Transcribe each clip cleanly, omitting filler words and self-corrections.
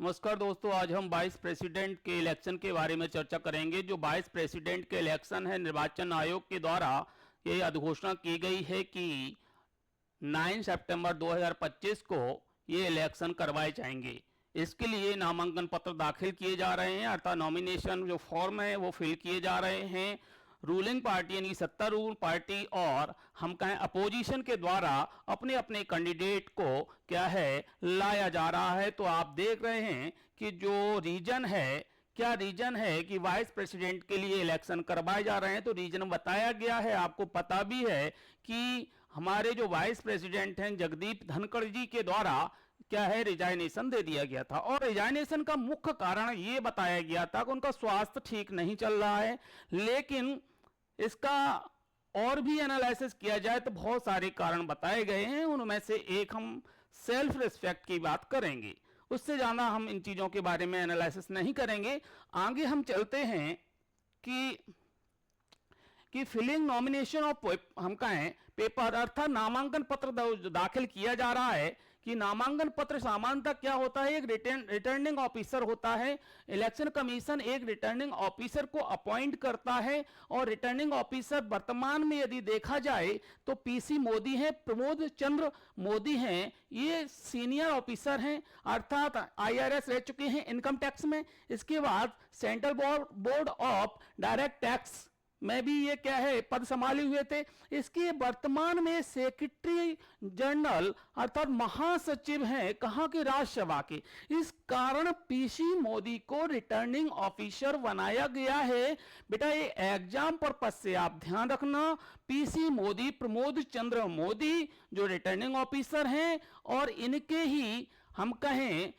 नमस्कार दोस्तों, आज हम वाइस प्रेसिडेंट के इलेक्शन के बारे में चर्चा करेंगे। जो वाइस प्रेसिडेंट के इलेक्शन है, निर्वाचन आयोग के द्वारा ये अधिघोषणा की गई है कि 9 सितंबर 2025 को ये इलेक्शन करवाए जाएंगे। इसके लिए नामांकन पत्र दाखिल किए जा रहे हैं, अर्थात नॉमिनेशन जो फॉर्म है वो फिल किए जा रहे हैं। रूलिंग पार्टी यानी सत्तारूढ़ पार्टी और हम कहें अपोजिशन के द्वारा अपने अपने कैंडिडेट को क्या है लाया जा रहा है। तो आप देख रहे हैं कि जो रीजन है, क्या रीजन है कि वाइस प्रेसिडेंट के लिए इलेक्शन करवाए जा रहे हैं। तो रीजन बताया गया है, आपको पता भी है कि हमारे जो वाइस प्रेसिडेंट हैं जगदीप धनखड़ जी के द्वारा क्या है रिजाइनेशन दे दिया गया था, और रिजाइनेशन का मुख्य कारण ये बताया गया था कि उनका स्वास्थ्य ठीक नहीं चल रहा है। लेकिन इसका और भी एनालिसिस किया जाए तो बहुत सारे कारण बताए गए हैं, उनमें से एक हम सेल्फ रिस्पेक्ट की बात करेंगे। उससे ज्यादा हम इन चीजों के बारे में एनालिसिस नहीं करेंगे। आगे हम चलते हैं कि फिलिंग नॉमिनेशन ऑफ हम कहें पेपर, अर्थात नामांकन पत्र दाखिल किया जा रहा है कि नामांकन पत्र सामान्यतः क्या होता है, एक रिटर्निंग ऑफिसर होता है। इलेक्शन कमीशन एक रिटर्निंग ऑफिसर को अपॉइंट करता है, और रिटर्निंग ऑफिसर वर्तमान में यदि देखा जाए तो पीसी मोदी हैं, प्रमोद चंद्र मोदी हैं, ये सीनियर ऑफिसर हैं, अर्थात आईआरएस रह चुके हैं इनकम टैक्स में। इसके बाद central board of direct tax में भी ये क्या है पद संभाले हुए थे। इसके वर्तमान में सेक्रेटरी जनरल अर्थात महासचिव हैं कहां के, राज्यसभा के। इस कारण पीसी मोदी को रिटर्निंग ऑफिसर बनाया गया है। बेटा ये एग्जाम पर्पस से आप ध्यान रखना, पीसी मोदी प्रमोद चंद्र मोदी जो रिटर्निंग ऑफिसर हैं, और इनके ही हम कहें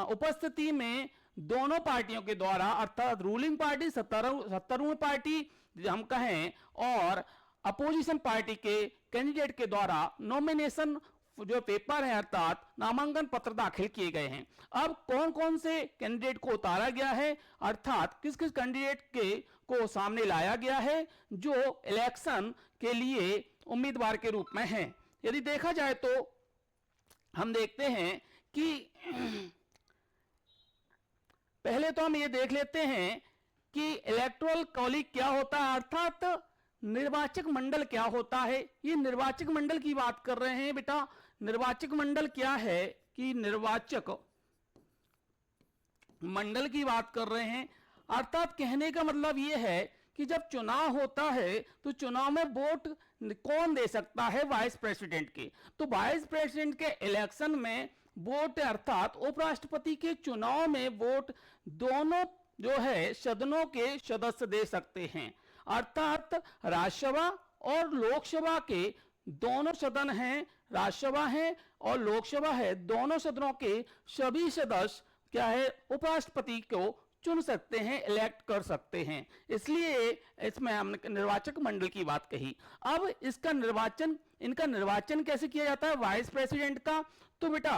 उपस्थिति में दोनों पार्टियों के द्वारा, अर्थात रूलिंग पार्टी सत्तारूढ़ पार्टी हम कहें और अपोजिशन पार्टी के कैंडिडेट के द्वारा नॉमिनेशन जो पेपर है अर्थात नामांकन पत्र दाखिल किए गए हैं। अब कौन कौन से कैंडिडेट को उतारा गया है, अर्थात किस किस कैंडिडेट को सामने लाया गया है जो इलेक्शन के लिए उम्मीदवार के रूप में हैं। यदि देखा जाए तो हम देखते हैं कि पहले तो हम ये देख लेते हैं कि इलेक्टोरल कॉलेज क्या होता है, अर्थात निर्वाचक मंडल क्या होता है। ये निर्वाचक मंडल की बात कर रहे हैं बेटा। निर्वाचक मंडल क्या है कि निर्वाचक मंडल की बात कर रहे हैं, अर्थात कहने का मतलब यह है कि जब चुनाव होता है तो चुनाव में वोट कौन दे सकता है, वाइस प्रेसिडेंट के। तो वाइस प्रेसिडेंट के इलेक्शन में वोट अर्थात उपराष्ट्रपति के चुनाव में वोट दोनों जो है सदनों के सदस्य दे सकते हैं, अर्थात राज्यसभा और लोकसभा के दोनों सदन हैं, राज्यसभा है और लोकसभा है, दोनों सदनों के सभी सदस्य क्या है उपराष्ट्रपति को चुन सकते हैं, इलेक्ट कर सकते हैं। इसलिए इसमें हमने निर्वाचक मंडल की बात कही। अब इनका निर्वाचन कैसे किया जाता है वाइस प्रेसिडेंट का। तो बेटा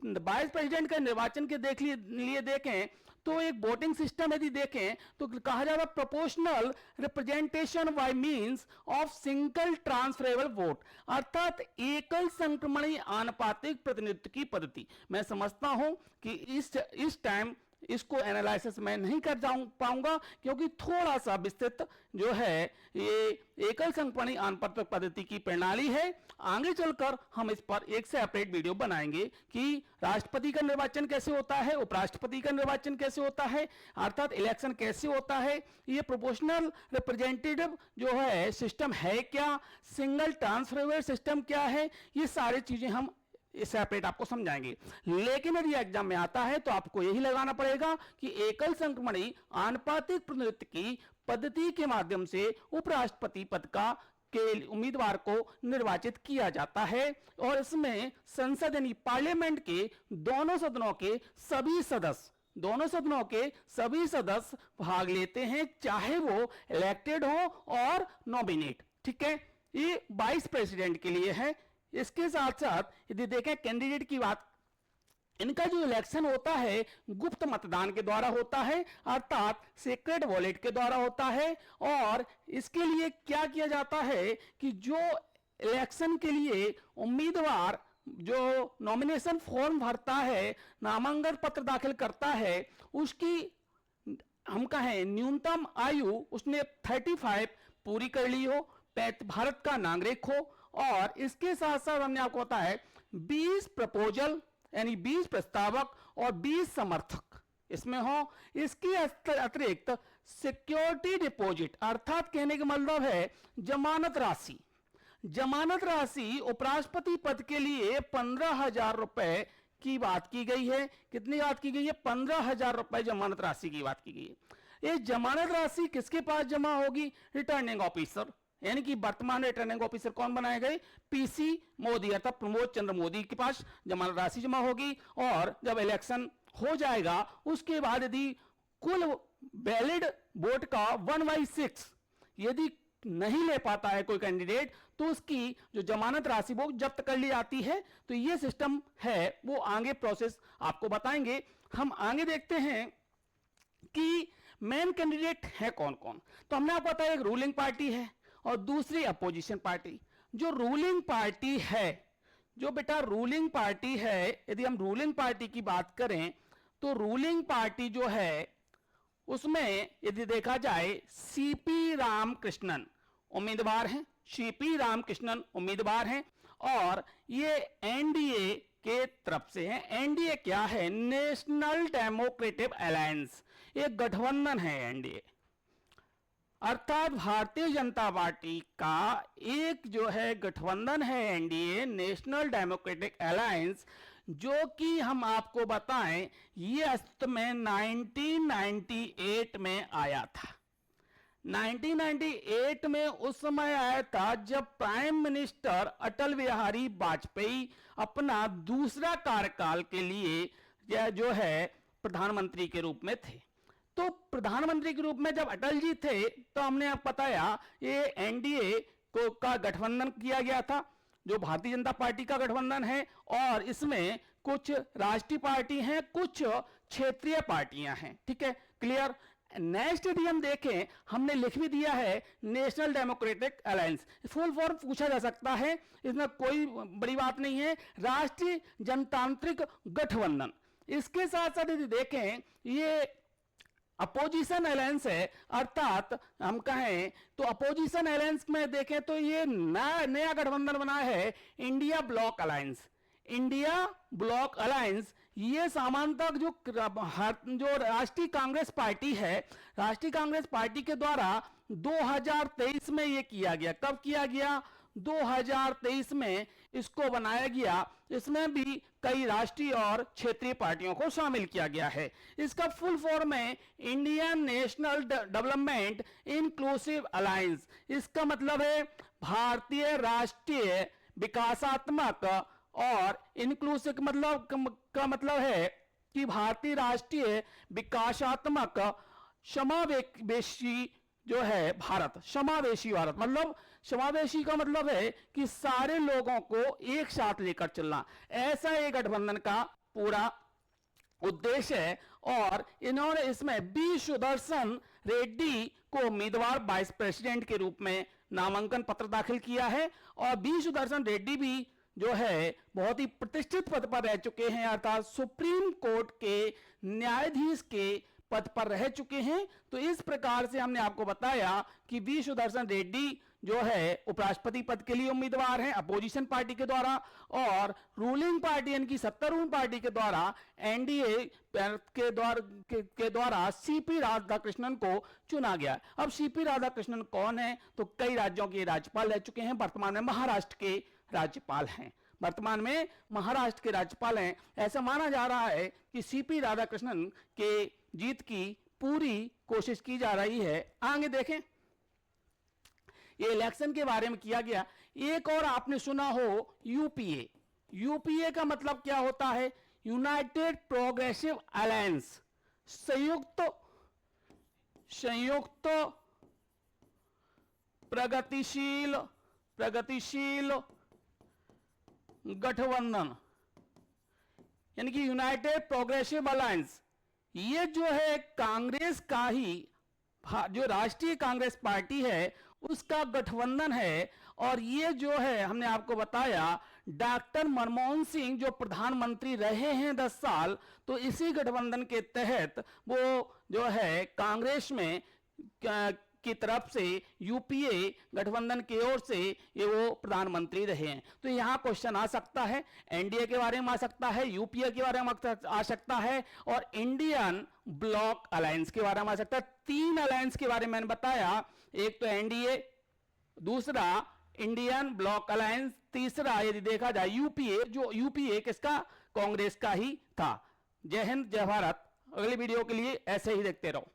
वाइस प्रेसिडेंट का निर्वाचन के लिए देखें तो एक वोटिंग सिस्टम यदि देखें तो कहा जाता है proportional representation by means of single transferable vote, अर्थात एकल संक्रमणीय आनुपातिक प्रतिनिधित्व की पद्धति। मैं समझता हूं कि इस टाइम इसको एनालिसिस मैं नहीं कर पाऊंगा क्योंकि थोड़ा सा विस्तृत जो है ये एकल संक्रमणीय आनुपातिक पद्धति की प्रणाली है। आगे चलकर हम इस पर एक सेपरेट वीडियो बनाएंगे कि राष्ट्रपति का निर्वाचन कैसे होता है, उपराष्ट्रपति का निर्वाचन कैसे होता है, अर्थात इलेक्शन कैसे होता है, ये प्रोपोर्शनल रिप्रेजेंटेटिव जो है सिस्टम है क्या, सिंगल ट्रांसफरेबल सिस्टम क्या है, ये सारी चीजें हम सेपरेट आपको समझाएंगे। लेकिन यदि एग्जाम में आता है तो आपको यही लगाना पड़ेगा कि एकल संक्रमणीय आनुपातिक प्रतिनिधित्व की पद्धति के माध्यम से उपराष्ट्रपति पद का के उम्मीदवार को निर्वाचित किया जाता है, और इसमें संसद यानी पार्लियामेंट के दोनों सदनों के सभी सदस्य भाग लेते हैं, चाहे वो इलेक्टेड हो और नॉमिनेट। ठीक है, ये वाइस प्रेसिडेंट के लिए है। इसके साथ साथ यदि देखें कैंडिडेट की बात, इनका जो इलेक्शन होता है गुप्त मतदान के द्वारा होता है, अर्थात सीक्रेट वॉलेट के द्वारा होता है। और इसके लिए क्या किया जाता है कि जो इलेक्शन के लिए उम्मीदवार जो नॉमिनेशन फॉर्म भरता है, नामांकन पत्र दाखिल करता है, उसकी हम कहें न्यूनतम आयु उसने 35 पूरी कर ली हो, भारत का नागरिक हो, और इसके साथ साथ हमने आपको बताया 20 प्रपोजल यानी 20 प्रस्तावक और 20 समर्थक इसमें हो। इसके अतिरिक्त सिक्योरिटी डिपॉजिट अर्थात कहने का मतलब है जमानत राशि, जमानत राशि उपराष्ट्रपति पद के लिए 15,000 रुपए की बात की गई है। कितनी बात की गई है? 15,000 रुपए जमानत राशि की बात की गई है। ये जमानत राशि किसके पास जमा होगी? रिटर्निंग ऑफिसर, यानी कि वर्तमान रिटर्निंग ऑफिसर कौन बनाए गए? पीसी मोदी अर्थात प्रमोद चंद्र मोदी के पास जमानत राशि जमा होगी। और जब इलेक्शन हो जाएगा उसके बाद यदि कुल वैलिड वोट का 1/6 यदि नहीं ले पाता है कोई कैंडिडेट, तो उसकी जो जमानत राशि वो जब्त कर ली जाती है। तो ये सिस्टम है, वो आगे प्रोसेस आपको बताएंगे। हम आगे देखते हैं कि मेन कैंडिडेट है कौन कौन। तो हमने आपको बताया एक रूलिंग पार्टी है और दूसरी अपोजिशन पार्टी। जो रूलिंग पार्टी है, जो बेटा रूलिंग पार्टी है, यदि हम रूलिंग पार्टी की बात करें तो रूलिंग पार्टी जो है उसमें यदि देखा जाए सीपी रामकृष्णन उम्मीदवार हैं, सीपी रामकृष्णन उम्मीदवार हैं, और ये एनडीए के तरफ से हैं। एनडीए क्या है? नेशनल डेमोक्रेटिक अलायंस, एक गठबंधन है एनडीए, अर्थात भारतीय जनता पार्टी का एक जो है गठबंधन है एनडीए, नेशनल डेमोक्रेटिक अलायंस, जो कि हम आपको बताएं ये अस्तित्व में 1998 में आया था। 1998 में उस समय आया था जब प्राइम मिनिस्टर अटल बिहारी वाजपेयी अपना दूसरा कार्यकाल के लिए जो है प्रधानमंत्री के रूप में थे। तो प्रधानमंत्री के रूप में जब अटल जी थे तो हमने आपको बताया ये एनडीए को का गठबंधन किया गया था, जो भारतीय जनता पार्टी का गठबंधन है, और इसमें कुछ राष्ट्रीय पार्टी हैं, कुछ क्षेत्रीय पार्टियां हैं। ठीक है, क्लियर। नेक्स्ट यदि हम देखें, हमने लिख भी दिया है national democratic alliance, full form पूछा जा सकता है, इसमें कोई बड़ी बात नहीं है, राष्ट्रीय जनतांत्रिक गठबंधन। इसके साथ साथ यदि देखें ये अपोजिशन अलायंस है, अर्थात हम कहें तो अपोजिशन अलायंस में देखें तो ये नया गठबंधन बना है India block alliance. India block alliance ये सामान्यतः जो राष्ट्रीय कांग्रेस पार्टी है, राष्ट्रीय कांग्रेस पार्टी के द्वारा 2023 में ये किया गया। कब किया गया? 2023 में इसको बनाया गया। इसमें भी कई राष्ट्रीय और क्षेत्रीय पार्टियों को शामिल किया गया है। इसका फुल फॉर्म है Indian national development inclusive alliance. इसका मतलब है भारतीय राष्ट्रीय विकासात्मक और इंक्लूसिव का मतलब है कि भारतीय राष्ट्रीय विकासात्मक समावेशी जो है भारत, समावेशी भारत, मतलब समावेशी का मतलब है कि सारे लोगों को एक साथ लेकर चलना, ऐसा एक गठबंधन का पूरा उद्देश्य है। और इन्होंने इसमें बी सुदर्शन रेड्डी को उम्मीदवार वाइस प्रेसिडेंट के रूप में नामांकन पत्र दाखिल किया है। और बी सुदर्शन रेड्डी भी जो है बहुत ही प्रतिष्ठित पद पर रह चुके हैं, अर्थात सुप्रीम कोर्ट के न्यायाधीश के पद पर रह चुके हैं। तो इस प्रकार से हमने आपको बताया कि वी सुदर्शन रेड्डी जो है उपराष्ट्रपति पद के लिए उम्मीदवार हैं अपोजिशन पार्टी के द्वारा, और रूलिंग पार्टी यानी कि सत्तारूढ़ पार्टी के द्वारा एनडीए के द्वारा सीपी राधाकृष्णन को चुना गया। अब सीपी राधाकृष्णन कौन है? तो कई राज्यों के राज्यपाल रह चुके हैं, वर्तमान में महाराष्ट्र के राज्यपाल हैं, वर्तमान में महाराष्ट्र के राज्यपाल हैं। ऐसा माना जा रहा है कि सीपी राधाकृष्णन के जीत की पूरी कोशिश की जा रही है। आगे देखें, ये इलेक्शन के बारे में किया गया। एक और आपने सुना हो यूपीए। यूपीए का मतलब क्या होता है? यूनाइटेड प्रोग्रेसिव अलायंस, संयुक्त प्रगतिशील गठबंधन, यानी कि यूनाइटेड प्रोग्रेसिव अलायंस। ये जो है कांग्रेस का ही, जो राष्ट्रीय कांग्रेस पार्टी है उसका गठबंधन है। और ये जो है हमने आपको बताया डॉक्टर मनमोहन सिंह जो प्रधानमंत्री रहे हैं 10 साल, तो इसी गठबंधन के तहत वो जो है कांग्रेस में की तरफ से यूपीए गठबंधन की ओर से ये वो प्रधानमंत्री रहे हैं। तो यहां क्वेश्चन आ सकता है, एनडीए के बारे में आ सकता है, यूपीए के बारे में आ सकता है, और इंडियन ब्लॉक अलायंस के बारे में आ सकता है। 3 अलायंस के बारे में मैंने बताया, एक तो एनडीए, दूसरा इंडियन ब्लॉक अलायंस, तीसरा यदि देखा जाए यूपीए, जो यूपीए किसका, कांग्रेस का ही था। जय हिंद, जय भारत। अगली वीडियो के लिए ऐसे ही देखते रहो।